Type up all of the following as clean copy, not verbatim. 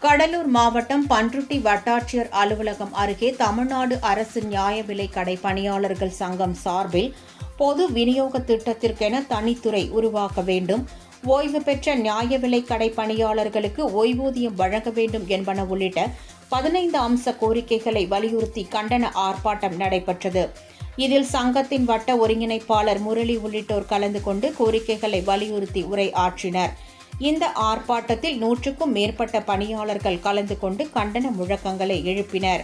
கடலூர் மாவட்டம் பண்ருட்டி வட்டாட்சியர் அலுவலகம் அருகே தமிழ்நாடு அரசு நியாய விலைக் கடை பணியாளர்கள் சங்கம் சார்பில் பொது விநியோக திட்டத்திற்கென தனித்துறை உருவாக்க வேண்டும், ஓய்வு பெற்ற நியாய விலைக் கடை பணியாளர்களுக்கு ஓய்வூதியம் வழங்க வேண்டும் என்பன உள்ளிட்ட 15 அம்ச கோரிக்கைகளை வலியுறுத்தி கண்டன ஆர்ப்பாட்டம் நடைபெற்றது. இதில் சங்கத்தின் வட்ட ஒருங்கிணைப்பாளர் முரளி உள்ளிட்டோர் கலந்து கொண்டு கோரிக்கைகளை வலியுறுத்தி உரை ஆற்றினர். இந்த ஆர்ப்பாட்டத்தில் 100க்கும் மேற்பட்ட பணியாளர்கள் கலந்து கொண்டு கண்டன முழக்கங்களை எழுப்பினர்.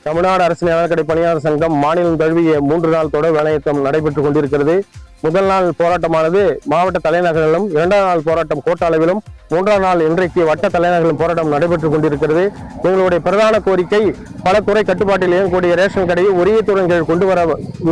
தமிழ்நாடு அரசு நியாய கடை பணியாளர் சங்கம் மாநிலம் தழுவிய 3 நாள் தொடர் வேலைநிறுத்தம் நடைபெற்றுக் கொண்டிருக்கிறது. முதல் நாள் போராட்டமானது மாவட்ட தலைநகரிலும், 2ஆம் நாள் போராட்டம் கோட்ட அளவிலும், 3ஆம் நாள் இன்றைக்கு வட்ட தலைநகரிலும் போராட்டம் நடைபெற்றுக் கொண்டிருக்கிறது. எங்களுடைய பிரதான கோரிக்கை, பல துறை கட்டுப்பாட்டில் இயங்கக்கூடிய ரேஷன் கடையை ஒரே துறையின் கீழ் கொண்டு வர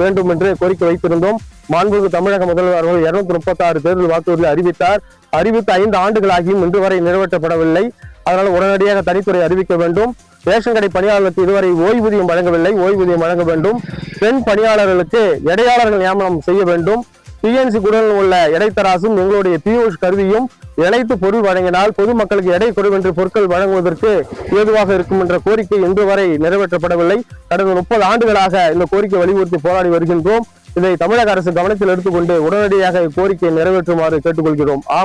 வேண்டும் என்று கோரிக்கை வைத்திருந்தோம். மாண்புமிகு தமிழக முதல்வர் அவர்கள் 236 தேர்தல் வாக்குறுதியை அறிவித்தார். அறிவித்த 5 ஆண்டுகளாகியும் இன்று வரை நிறைவேற்றப்படவில்லை. அதனால் உடனடியாக தனித்துறை அறிவிக்க வேண்டும். ரேஷன் கடை பணியாளர்களுக்கு இதுவரை ஓய்வூதியம் வழங்கவில்லை, ஓய்வூதியம் வழங்க வேண்டும். பெண் பணியாளர்களுக்கு இடையாளர்கள் நியமனம் செய்ய வேண்டும். பிஎன்சி குடலில் உள்ள எடைத்தராசும் எங்களுடைய பியூஷ் கருவியும் இணைத்து பொருள் வழங்கினால் பொதுமக்களுக்கு எடை குறைவென்று பொருட்கள் வழங்குவதற்கு ஏதுவாக இருக்கும் என்ற கோரிக்கை இன்று வரை நிறைவேற்றப்படவில்லை. கடந்த 30 ஆண்டுகளாக இந்த கோரிக்கை வலியுறுத்தி போராடி வருகின்றோம். இதை தமிழக அரசு கவனத்தில் எடுத்துக்கொண்டு உடனடியாக கோரிக்கையை நிறைவேற்றுமாறு கேட்டுக்கொள்கிறோம்.